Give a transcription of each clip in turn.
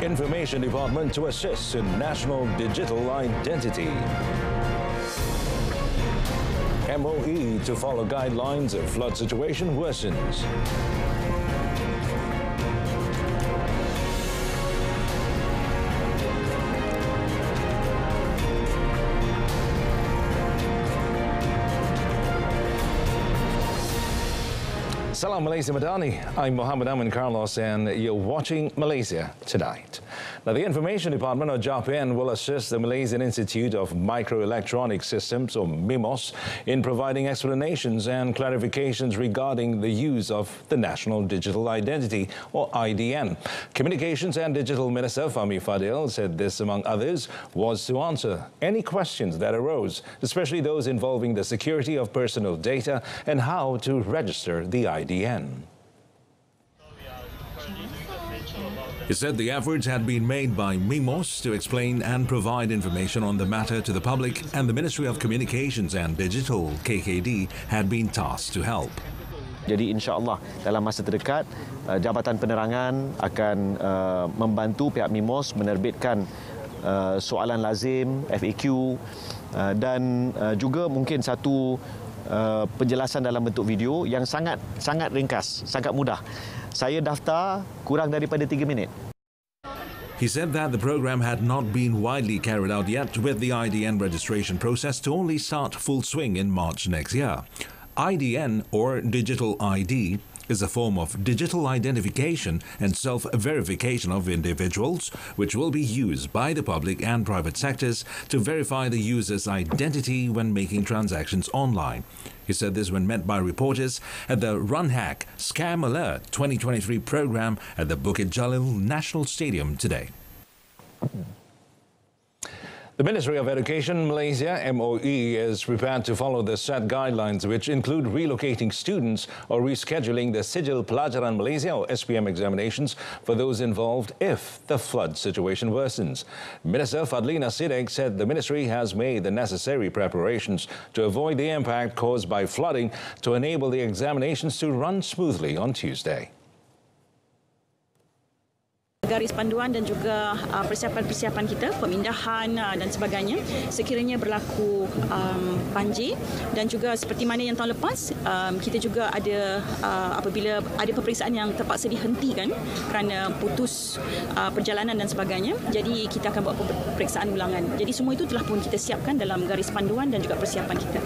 Information Department to assist in national digital identity. MOE to follow guidelines if flood situation worsens. Salam Malaysia Madani. I'm Muhammad Amin Carlos and you're watching Malaysia Tonight. Now, the Information Department of JAPN will assist the Malaysian Institute of Microelectronic Systems, or MIMOS, in providing explanations and clarifications regarding the use of the National Digital Identity, or IDN. Communications and Digital Minister Fahmi Fadil said this, among others, was to answer any questions that arose, especially those involving the security of personal data and how to register the IDN. He said the efforts had been made by MIMOS to explain and provide information on the matter to the public, and the Ministry of Communications and Digital, KKD, had been tasked to help. Jadi insya-Allah dalam masa terdekat Jabatan Penerangan akan membantu pihak MIMOS menerbitkan soalan lazim, FAQ, dan juga mungkin satu penjelasan dalam bentuk video yang sangat ringkas, sangat mudah. Saya daftar kurang daripada 3 minit. He said that the program had not been widely carried out yet, with the IDN registration process to only start full swing in March next year. IDN, or Digital ID, is a form of digital identification and self-verification of individuals, which will be used by the public and private sectors to verify the user's identity when making transactions online. He said this when met by reporters at the Run Hack Scam Alert 2023 program at the Bukit Jalil National Stadium today. The Ministry of Education Malaysia, MOE, is prepared to follow the set guidelines, which include relocating students or rescheduling the Sijil Pelajaran Malaysia, or SPM, examinations for those involved if the flood situation worsens. Minister Fadlina Siddiq said the ministry has made the necessary preparations to avoid the impact caused by flooding to enable the examinations to run smoothly on Tuesday. Garis panduan dan juga persiapan-persiapan kita, pemindahan dan sebagainya, sekiranya berlaku banjir, dan juga seperti mana yang tahun lepas, kita juga ada apabila ada peperiksaan yang terpaksa dihentikan kerana putus perjalanan dan sebagainya, jadi kita akan buat peperiksaan ulangan. Jadi semua itu telah pun kita siapkan dalam garis panduan dan juga persiapan kita.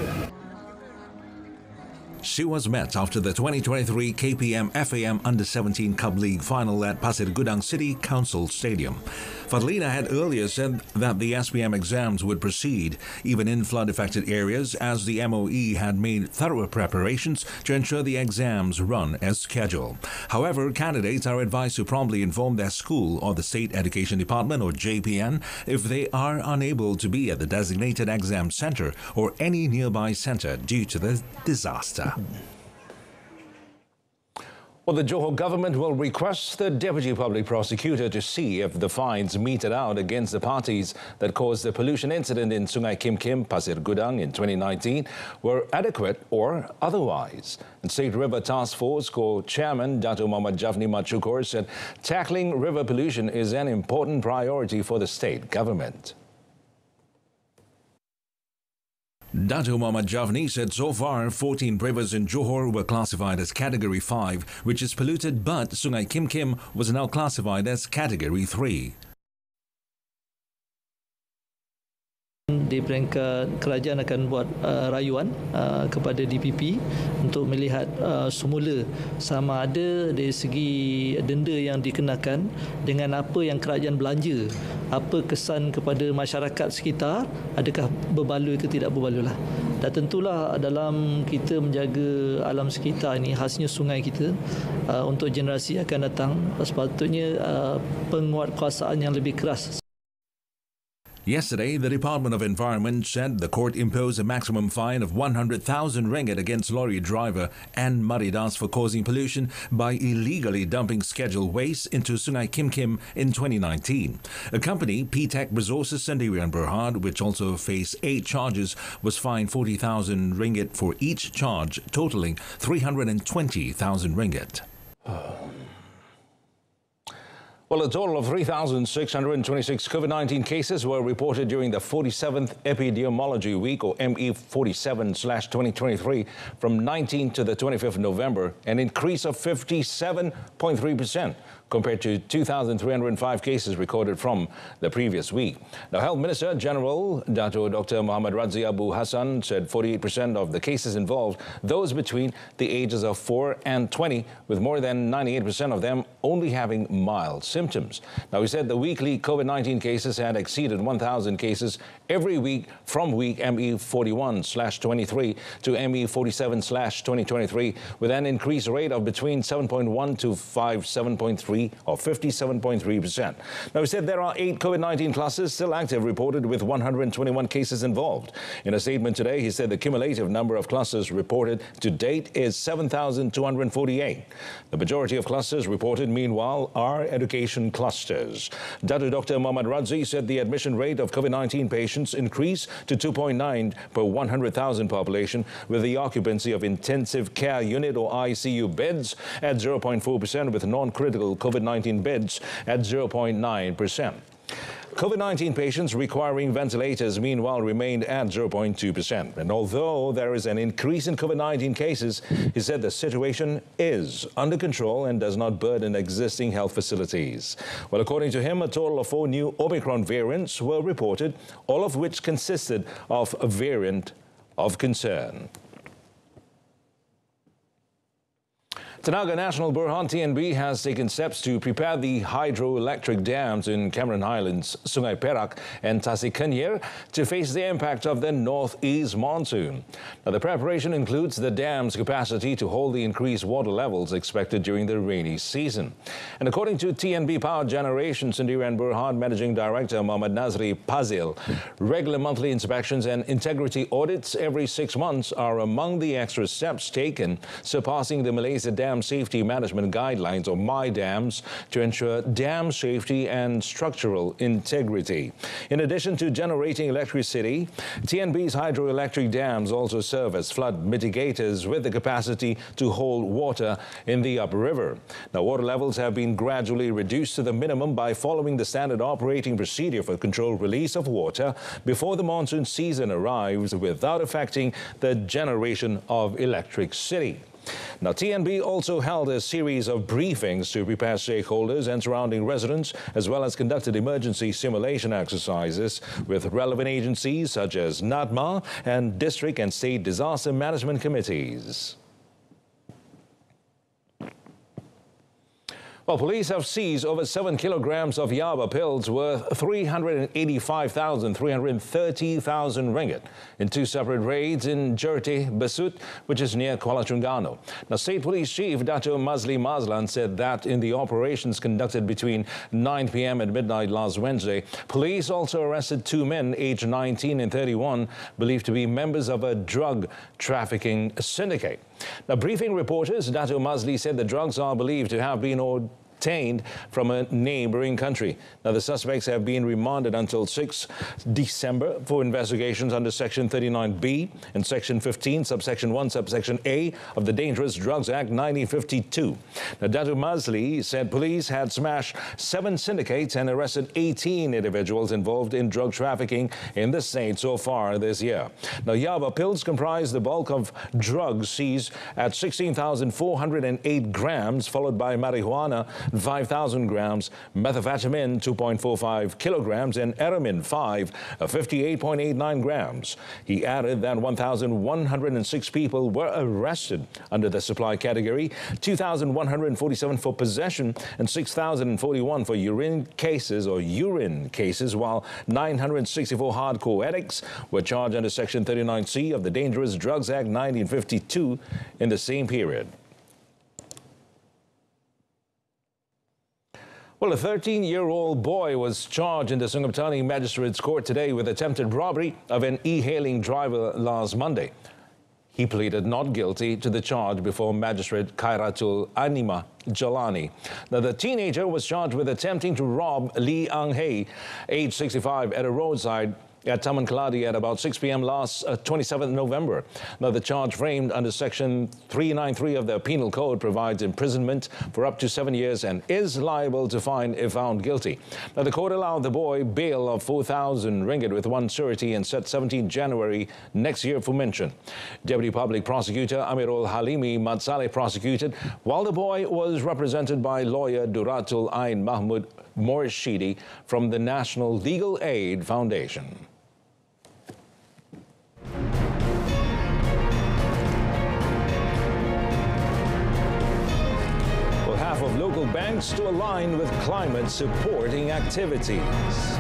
She was met after the 2023 KPM FAM Under-17 Cup League final at Pasir Gudang City Council Stadium. Fadlina had earlier said that the SPM exams would proceed, even in flood-affected areas, as the MOE had made thorough preparations to ensure the exams run as scheduled. However, candidates are advised to promptly inform their school or the State Education Department, or JPN, if they are unable to be at the designated exam centre or any nearby centre due to the disaster. Well, the Johor government will request the Deputy Public Prosecutor to see if the fines meted out against the parties that caused the pollution incident in Sungai Kim Kim, Pasir Gudang in 2019 were adequate or otherwise. And State River Task Force Co-Chairman Dato' Muhammad Jafni Machukur said tackling river pollution is an important priority for the state government. Dato' Muhammad Jafni said so far 14 rivers in Johor were classified as Category 5, which is polluted, but Sungai Kim Kim was now classified as Category 3. Di peringkat kerajaan akan buat rayuan kepada DPP untuk melihat semula sama ada dari segi denda yang dikenakan dengan apa yang kerajaan belanja, apa kesan kepada masyarakat sekitar, adakah berbaloi ke tidak berbaloi lah. Dan tentulah dalam kita menjaga alam sekitar ini, khasnya sungai kita, untuk generasi akan datang, sepatutnya penguatkuasaan yang lebih keras. Yesterday, the Department of Environment said the court imposed a maximum fine of 100,000 ringgit against lorry driver and Maridas for causing pollution by illegally dumping scheduled waste into Sungai Kim Kim in 2019. A company, P-Tech Resources Sendirian Berhad, which also faced 8 charges, was fined 40,000 ringgit for each charge, totaling 320,000 ringgit. Well, a total of 3,626 COVID-19 cases were reported during the 47th Epidemiology Week, or ME47/2023, from 19 to the 25th of November, an increase of 57.3% compared to 2,305 cases recorded from the previous week. Now, Health Minister General Dr. Muhammad Radzi Abu Hassan said 48% of the cases involved those between the ages of 4 and 20, with more than 98% of them only having mild symptoms. Now, he said the weekly COVID-19 cases had exceeded 1,000 cases every week from week ME41/23 to ME47/2023, with an increase rate of between 7.1 to 7.3 or 57.3%. Now, he said there are 8 COVID-19 clusters still active reported, with 121 cases involved. In a statement today, he said the cumulative number of clusters reported to date is 7,248. The majority of clusters reported, meanwhile, are education clusters. Dr. Muhammad Radzi said the admission rate of COVID-19 patients increased to 2.9 per 100,000 population, with the occupancy of intensive care unit or ICU beds at 0.4%, with non-critical COVID-19 beds at 0.9%. COVID-19 patients requiring ventilators, meanwhile, remained at 0.2%. And although there is an increase in COVID-19 cases, he said the situation is under control and does not burden existing health facilities. Well, according to him, a total of 4 new Omicron variants were reported, all of which consisted of a variant of concern. Tenaga Nasional Berhad TNB has taken steps to prepare the hydroelectric dams in Cameron Highlands, Sungai Perak and Tasik Kenyir to face the impact of the northeast monsoon. Now, the preparation includes the dam's capacity to hold the increased water levels expected during the rainy season. And according to TNB Power Generation Sendirian Berhad Managing Director Muhammad Nazri Pazil, regular monthly inspections and integrity audits every 6 months are among the extra steps taken, surpassing the Malaysia Dam Safety Management Guidelines, or MyDams, to ensure dam safety and structural integrity. In addition to generating electricity, TNB's hydroelectric dams also serve as flood mitigators, with the capacity to hold water in the upper river. Now, water levels have been gradually reduced to the minimum by following the standard operating procedure for controlled release of water before the monsoon season arrives, without affecting the generation of electricity. Now, TNB also held a series of briefings to prepare stakeholders and surrounding residents, as well as conducted emergency simulation exercises with relevant agencies such as NADMA and district and state disaster management committees. Well, police have seized over 7 kilograms of yava pills worth 385,330,000 ringgit in 2 separate raids in Jerti, Besut, which is near Kuala Terengganu. Now, State Police Chief Dato' Mazli Mazlan said that in the operations conducted between 9 p.m. and midnight last Wednesday, police also arrested 2 men aged 19 and 31, believed to be members of a drug trafficking syndicate. Now, briefing reporters, Dato' Mazli said the drugs are believed to have been obtained from a neighboring country. Now, the suspects have been remanded until 6 December for investigations under Section 39B and Section 15, subsection 1, subsection A of the Dangerous Drugs Act 1952. Now, Dato' Mazli said police had smashed 7 syndicates and arrested 18 individuals involved in drug trafficking in the state so far this year. Now, yava pills comprise the bulk of drugs seized at 16,408 grams, followed by marijuana 5,000 grams, methamphetamine 2.45 kilograms, and Eramin 58.89 grams. He added that 1,106 people were arrested under the supply category, 2,147 for possession, and 6,041 for urine cases, while 964 hardcore addicts were charged under Section 39C of the Dangerous Drugs Act 1952 in the same period. Well, a 13-year-old boy was charged in the Sungai Petani Magistrates Court today with attempted robbery of an e-hailing driver last Monday. He pleaded not guilty to the charge before Magistrate Khairatul Anima Jalani. Now, the teenager was charged with attempting to rob Lee Ang Hei, age 65, at a roadside at Taman Keladi at about 6 p.m. last 27th November. Now, the charge framed under Section 393 of the Penal Code provides imprisonment for up to 7 years and is liable to fine if found guilty. Now, the court allowed the boy bail of 4,000 ringgit with one surety and set 17 January next year for mention. Deputy Public Prosecutor Amirul Halimi Madsaleh prosecuted, while the boy was represented by lawyer Duratul Ain Mahmud Morshidi from the National Legal Aid Foundation. Well, half of local banks to align with climate supporting activities.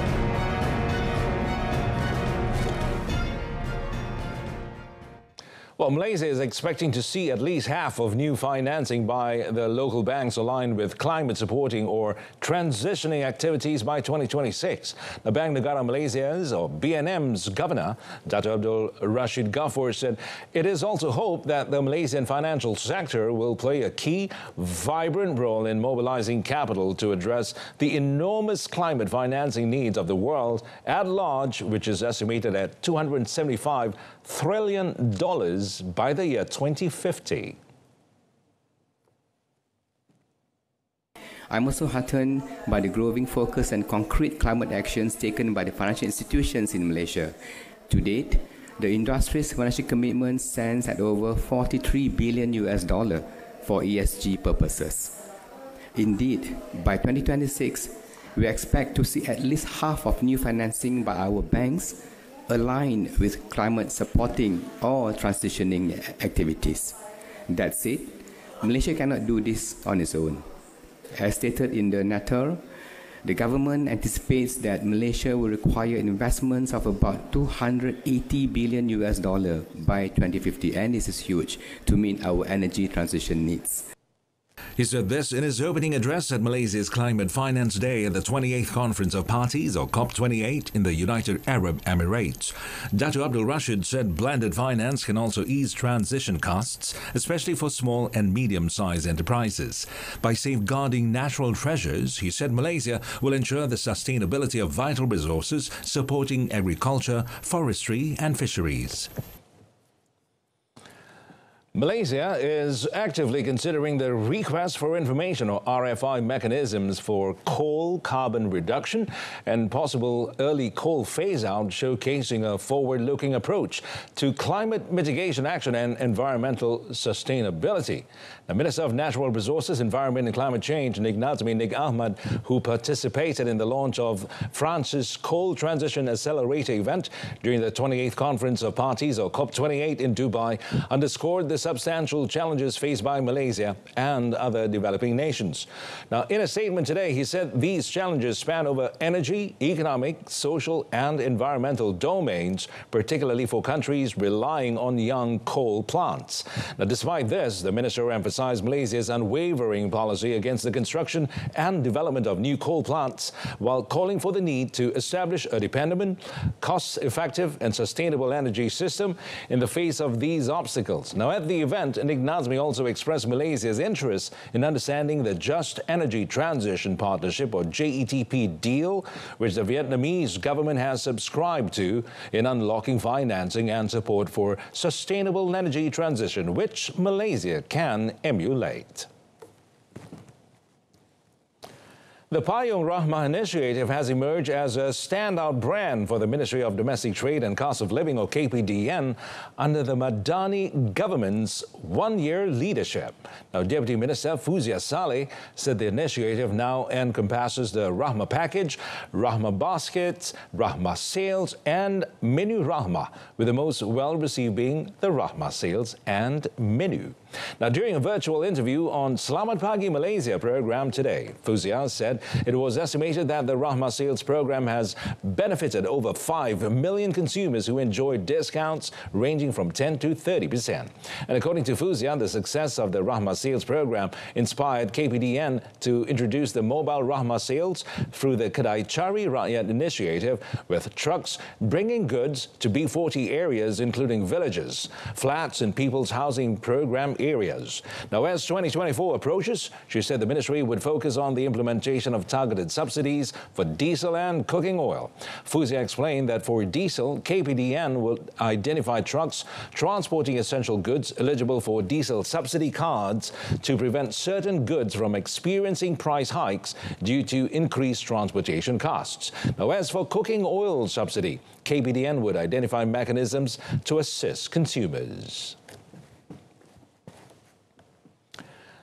Well, Malaysia is expecting to see at least half of new financing by the local banks aligned with climate supporting or transitioning activities by 2026. The Bank Negara Malaysia's or BNM's governor, Dato' Abdul Rashid Ghaffur, said it is also hoped that the Malaysian financial sector will play a key, vibrant role in mobilizing capital to address the enormous climate financing needs of the world at large, which is estimated at $275 trillion by the year 2050. I'm also heartened by the growing focus and concrete climate actions taken by the financial institutions in Malaysia. To date, the industry's financial commitment stands at over $43 billion for ESG purposes. Indeed, by 2026, we expect to see at least half of new financing by our banks aligned with climate supporting or transitioning activities. That said, Malaysia cannot do this on its own. As stated in the Natal, the government anticipates that Malaysia will require investments of about $280 billion by 2050, and this is huge to meet our energy transition needs. He said this in his opening address at Malaysia's Climate Finance Day at the 28th Conference of Parties, or COP28, in the United Arab Emirates. Dato' Abdul Rashid said blended finance can also ease transition costs, especially for small and medium-sized enterprises. By safeguarding natural treasures, he said Malaysia will ensure the sustainability of vital resources, supporting agriculture, forestry and fisheries. Malaysia is actively considering the Request for Information or RFI mechanisms for coal carbon reduction and possible early coal phase-out, showcasing a forward-looking approach to climate mitigation action and environmental sustainability. The Minister of Natural Resources, Environment and Climate Change, Nik Nazmi Nik Ahmad, who participated in the launch of France's Coal Transition Accelerator event during the 28th Conference of Parties or COP28 in Dubai, underscored the substantial challenges faced by Malaysia and other developing nations. Now, in a statement today, he said these challenges span over energy, economic, social and environmental domains, particularly for countries relying on young coal plants. Now, despite this, the minister emphasized Malaysia's unwavering policy against the construction and development of new coal plants, while calling for the need to establish a dependable, cost-effective and sustainable energy system in the face of these obstacles. Now, at the event, Nik Nazmi also expressed Malaysia's interest in understanding the Just Energy Transition Partnership or JETP deal, which the Vietnamese government has subscribed to in unlocking financing and support for sustainable energy transition, which Malaysia can emulate. The Payung Rahmah initiative has emerged as a standout brand for the Ministry of Domestic Trade and Cost of Living, or KPDN, under the Madani government's one-year leadership. Now, Deputy Minister Fuzia Saleh said the initiative now encompasses the Rahmah package, Rahmah baskets, Rahmah sales and Menu Rahmah, with the most well-received being the Rahmah sales and menu. Now, during a virtual interview on Selamat Pagi Malaysia program today, Fuzia said it was estimated that the Rahmah sales program has benefited over 5 million consumers who enjoyed discounts ranging from 10 to 30%. And according to Fuzia, the success of the Rahmah sales program inspired KPDN to introduce the mobile Rahmah sales through the Kedai Cari Rakyat initiative, with trucks bringing goods to B40 areas, including villages, flats and people's housing program areas. Now, as 2024 approaches, she said the ministry would focus on the implementation implementation of targeted subsidies for diesel and cooking oil. Fuzia explained that for diesel, KPDN will identify trucks transporting essential goods eligible for diesel subsidy cards to prevent certain goods from experiencing price hikes due to increased transportation costs. Now, as for cooking oil subsidy, KPDN would identify mechanisms to assist consumers.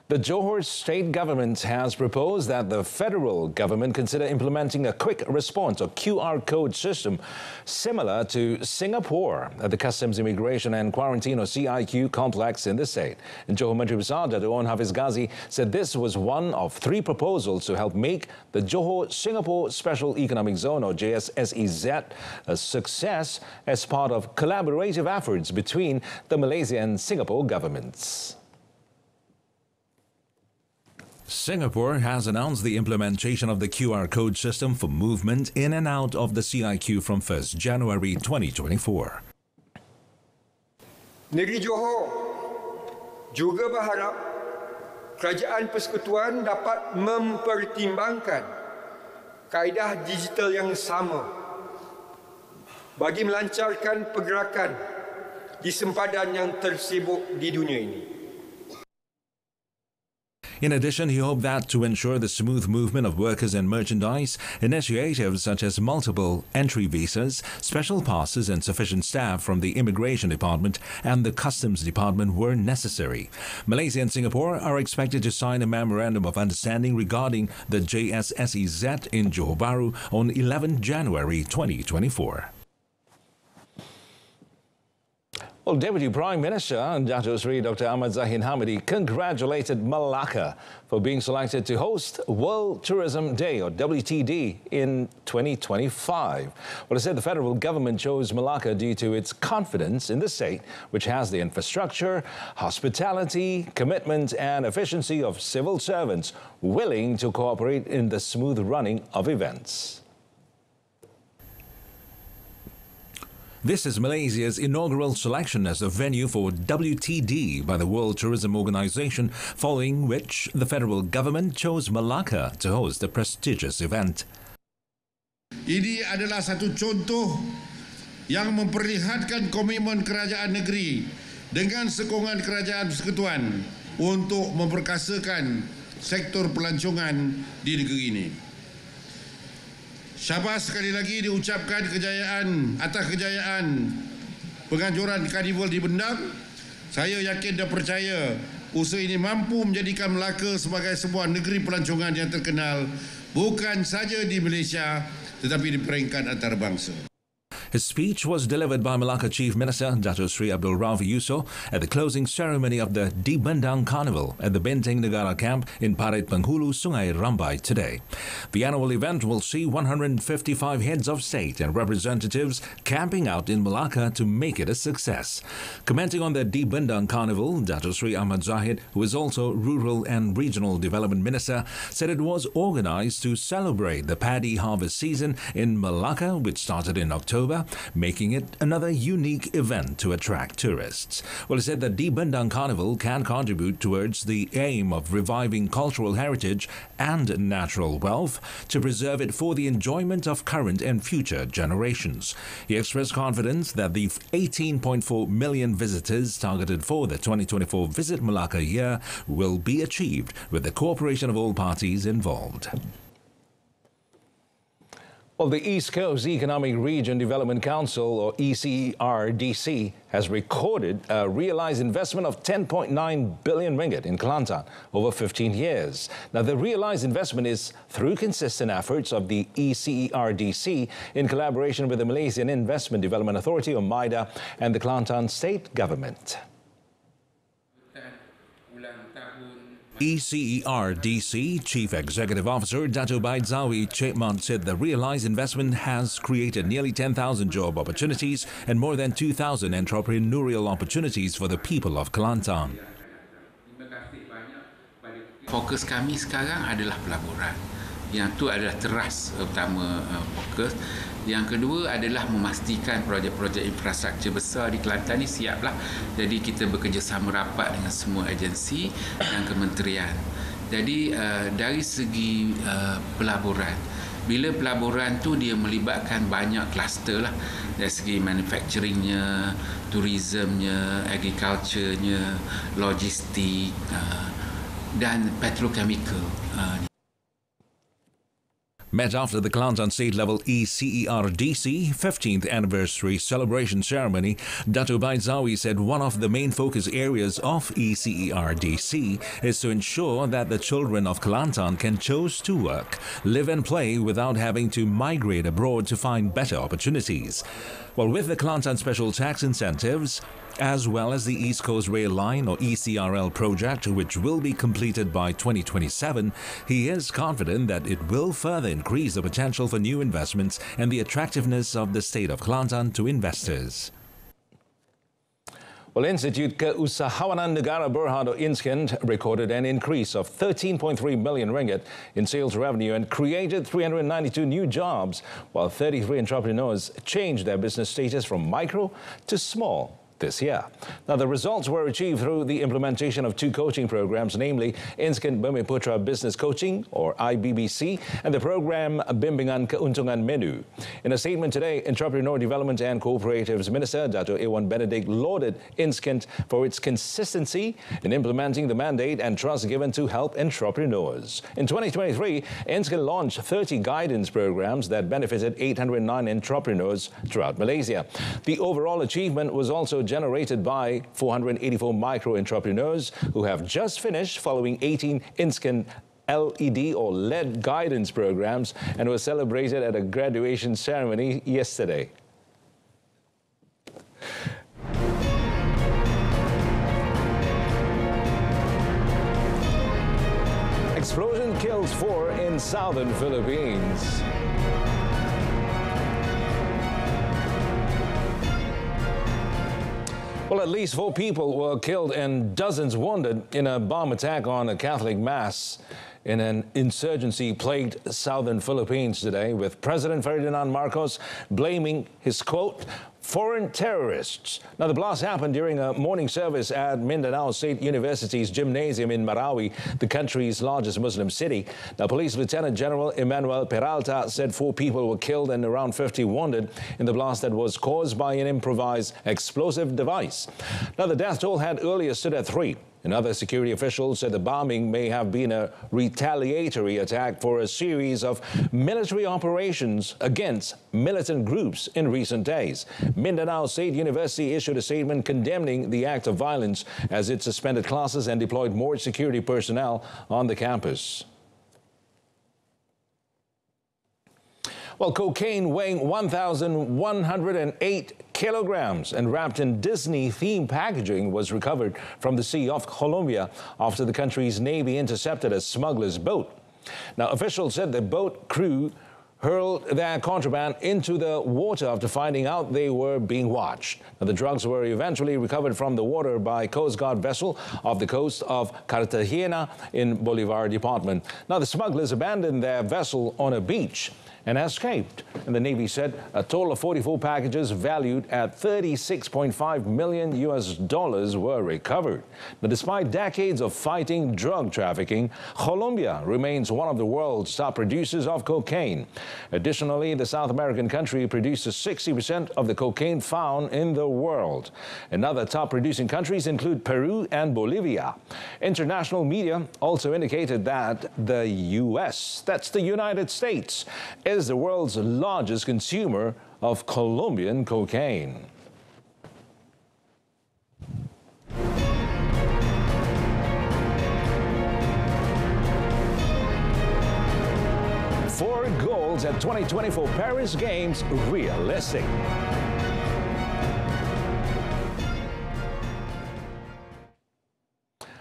The Johor state government has proposed that the federal government consider implementing a quick response or QR code system similar to Singapore at the Customs, Immigration and Quarantine or CIQ complex in the state. And Johor Menteri Besar Dato' Onn Hafiz Ghazi said this was one of 3 proposals to help make the Johor-Singapore Special Economic Zone or JSSEZ a success as part of collaborative efforts between the Malaysia and Singapore governments. Singapore has announced the implementation of the QR code system for movement in and out of the CIQ from 1st January 2024. Negeri Johor juga berharap Kerajaan Persekutuan dapat mempertimbangkan kaedah digital yang sama bagi melancarkan pergerakan di sempadan yang tersibuk di dunia ini. In addition, he hoped that to ensure the smooth movement of workers and merchandise, initiatives such as multiple entry visas, special passes and sufficient staff from the Immigration Department and the Customs Department were necessary. Malaysia and Singapore are expected to sign a memorandum of understanding regarding the JSSEZ in Johor Bahru on 11 January 2024. Well, Deputy Prime Minister Dato' Sri Dr. Ahmad Zahid Hamidi congratulated Malacca for being selected to host World Tourism Day, or WTD, in 2025. Well, he said the federal government chose Malacca due to its confidence in the state, which has the infrastructure, hospitality, commitment and efficiency of civil servants willing to cooperate in the smooth running of events. This is Malaysia's inaugural selection as a venue for WTD by the World Tourism Organization, following which the federal government chose Malacca to host the prestigious event. Ini adalah satu contoh yang memperlihatkan komitmen kerajaan negeri dengan sokongan kerajaan persekutuan untuk memperkasakan sektor pelancongan di negeri ini. Syabas sekali lagi diucapkan atas kejayaan penganjuran karnival di Bendang. Saya yakin dan percaya usaha ini mampu menjadikan Melaka sebagai sebuah negeri pelancongan yang terkenal bukan saja di Malaysia tetapi di peringkat antarabangsa. His speech was delivered by Malacca Chief Minister Dato' Sri Abdul Rauf Yusof at the closing ceremony of the Di Bendang Carnival at the Benteng Negara Camp in Parit Penghulu, Sungai Rambai today. The annual event will see 155 heads of state and representatives camping out in Malacca to make it a success. Commenting on the Di Bendang Carnival, Dato' Sri Ahmad Zahid, who is also Rural and Regional Development Minister, said it was organized to celebrate the paddy harvest season in Malacca, which started in October, making it another unique event to attract tourists. Well, he said that Di Bendang Carnival can contribute towards the aim of reviving cultural heritage and natural wealth to preserve it for the enjoyment of current and future generations. He expressed confidence that the 18.4 million visitors targeted for the 2024 Visit Malacca year will be achieved with the cooperation of all parties involved. Well, the East Coast Economic Region Development Council, or ECDC, has recorded a realized investment of 10.9 billion ringgit in Kelantan over 15 years. Now, the realized investment is through consistent efforts of the ECDC in collaboration with the Malaysian Investment Development Authority, or MIDA, and the Kelantan State Government. ECDC Chief Executive Officer Dato' Baidzawi Chekman said the realized investment has created nearly 10,000 job opportunities and more than 2,000 entrepreneurial opportunities for the people of Kelantan. Fokus kami sekarang adalah pelaburan. Yang itu adalah teras utama fokus. Yang kedua adalah memastikan projek-projek infrastruktur besar di Kelantan ini siaplah. Jadi kita bekerjasama rapat dengan semua agensi dan kementerian. Jadi dari segi pelaburan, bila pelaburan tu dia melibatkan banyak kluster lah, dari segi manufacturingnya, tourismnya, agriculturenya, logistik dan petrochemical. Met after the Kelantan State Level ECDC 15th Anniversary Celebration Ceremony, Dato' Baidzawi said one of the main focus areas of ECDC is to ensure that the children of Kelantan can choose to work, live and play without having to migrate abroad to find better opportunities. Well, with the Kelantan Special Tax Incentives, as well as the East Coast Rail Line or ECRL project, which will be completed by 2027, he is confident that it will further increase the potential for new investments and the attractiveness of the state of Kelantan to investors. Well, Institute Keusahawanan Negara Berhad or INSKEN recorded an increase of 13.3 million ringgit in sales revenue and created 392 new jobs, while 33 entrepreneurs changed their business status from micro to small this year. Now, the results were achieved through the implementation of two coaching programs, namely INSKEN Bumiputra Business Coaching, or IBBC, and the program Bimbingan Keuntungan Menu. In a statement today, Entrepreneur Development and Cooperatives Minister Dato' Ewan Benedict lauded INSKEN for its consistency in implementing the mandate and trust given to help entrepreneurs. In 2023, INSKEN launched 30 guidance programs that benefited 809 entrepreneurs throughout Malaysia. The overall achievement was also generated by 484 micro-entrepreneurs who have just finished following 18 INSKEN LED or LED guidance programs and was celebrated at a graduation ceremony yesterday. Explosion kills 4 in southern Philippines. Well, at least 4 people were killed and dozens wounded in a bomb attack on a Catholic mass in an insurgency-plagued southern Philippines today, with President Ferdinand Marcos blaming his, quote, foreign terrorists. Now, the blast happened during a morning service at Mindanao State University's gymnasium in Marawi, the country's largest Muslim city. Now, Police Lieutenant General Emmanuel Peralta said 4 people were killed and around 50 wounded in the blast that was caused by an improvised explosive device. Now, the death toll had earlier stood at 3. Another security official said the bombing may have been a retaliatory attack for a series of military operations against militant groups in recent days. Mindanao State University issued a statement condemning the act of violence as it suspended classes and deployed more security personnel on the campus. Well, cocaine weighing 1,108 kilograms and wrapped in Disney-themed packaging was recovered from the sea off Colombia after the country's Navy intercepted a smuggler's boat. Now, officials said the boat crew hurled their contraband into the water after finding out they were being watched. Now, the drugs were eventually recovered from the water by a Coast Guard vessel off the coast of Cartagena in Bolivar Department. Now, the smugglers abandoned their vessel on a beach and escaped. And the Navy said a total of 44 packages valued at $36.5 million were recovered. But despite decades of fighting drug trafficking, Colombia remains one of the world's top producers of cocaine. Additionally, the South American country produces 60% of the cocaine found in the world. And other top producing countries include Peru and Bolivia. International media also indicated that the U.S., that's the United States, is the world's largest consumer of Colombian cocaine. Four goals at 2024 Paris Games realistic.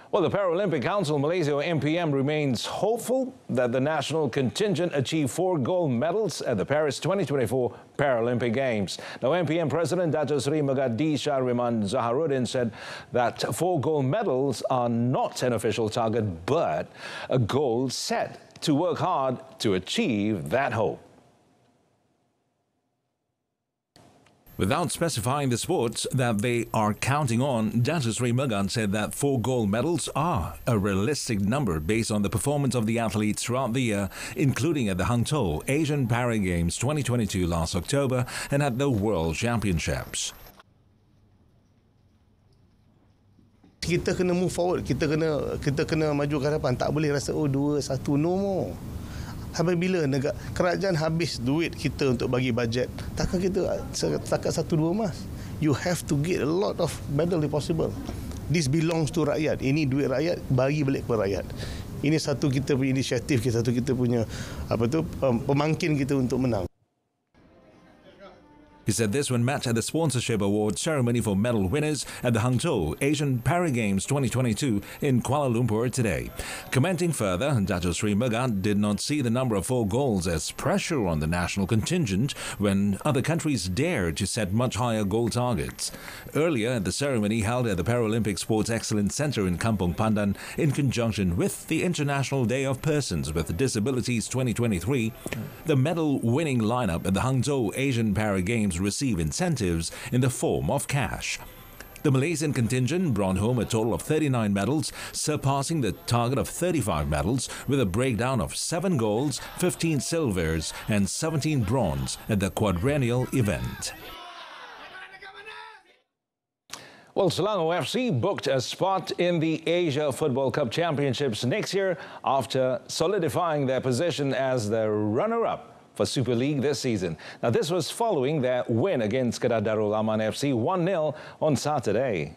Well, the Paralympic Council Malaysia or MPM remains hopeful that the national contingent achieve 4 gold medals at the Paris 2024 Paralympic Games. Now, MPM President Dato' Sri Magadi Shahriman Zaharuddin said that 4 gold medals are not an official target, but a goal set to work hard to achieve that hope. Without specifying the sports that they are counting on, Datuk Sri Megan said that 4 gold medals are a realistic number based on the performance of the athletes throughout the year, including at the Hangzhou Asian Para Games 2022 last October and at the World Championships. Kita kena move forward, kita kena maju ke hadapan. Tak boleh rasa 2-1 no more. Sampai bila kerajaan habis duit kita untuk bagi bajet, takkan kita setakat 1-2 emas. You have to get a lot of medal if possible. This belongs to rakyat. Ini duit rakyat, bagi balik kepada rakyat. Ini satu kita punya inisiatif, satu kita punya pemangkin kita untuk menang. He said this when matched at the sponsorship award ceremony for medal winners at the Hangzhou Asian Para Games 2022 in Kuala Lumpur today. Commenting further, Datuk Sri Megat did not see the number of 4 goals as pressure on the national contingent when other countries dared to set much higher goal targets. Earlier at the ceremony held at the Paralympic Sports Excellence Centre in Kampong Pandan in conjunction with the International Day of Persons with Disabilities 2023, the medal-winning lineup at the Hangzhou Asian Para Games receive incentives in the form of cash. The Malaysian contingent brought home a total of 39 medals, surpassing the target of 35 medals with a breakdown of 7 golds, 15 silvers and 17 bronze at the quadrennial event. Well, Selangor FC booked a spot in the Asia Football Cup Championships next year after solidifying their position as the runner-up for Super League this season. Now, this was following their win against Kedah Darul Aman FC 1-0 on Saturday.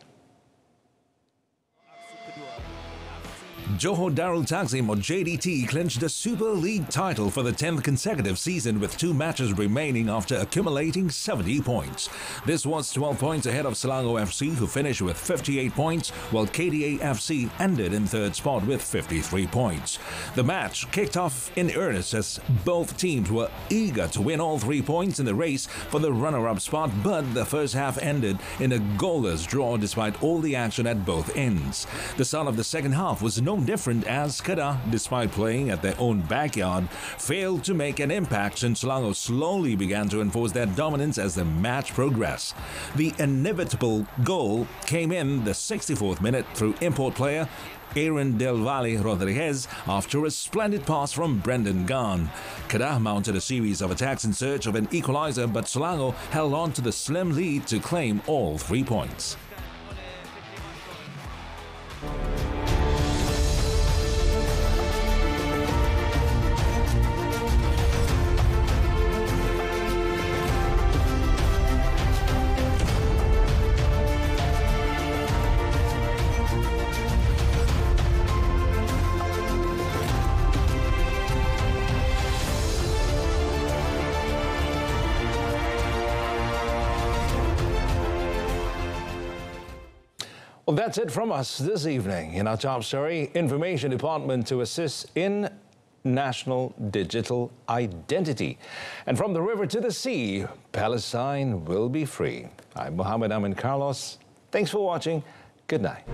Johor Darul Takzim, or JDT, clinched the Super League title for the 10th consecutive season with 2 matches remaining after accumulating 70 points. This was 12 points ahead of Selangor FC, who finished with 58 points, while KDA FC ended in 3rd spot with 53 points. The match kicked off in earnest as both teams were eager to win all 3 points in the race for the runner-up spot, but the first half ended in a goalless draw despite all the action at both ends. The start of the second half was no different as Kedah, despite playing at their own backyard, failed to make an impact since Selangor slowly began to enforce their dominance as the match progressed. The inevitable goal came in the 64th minute through import player Aaron Del Valle Rodriguez after a splendid pass from Brendan Garn. Kedah mounted a series of attacks in search of an equalizer, but Selangor held on to the slim lead to claim all 3 points. Well, that's it from us this evening. In our top story, Information Department to assist in national digital identity. And from the river to the sea, Palestine will be free. I'm Mohammed Amin Carlos. Thanks for watching. Good night.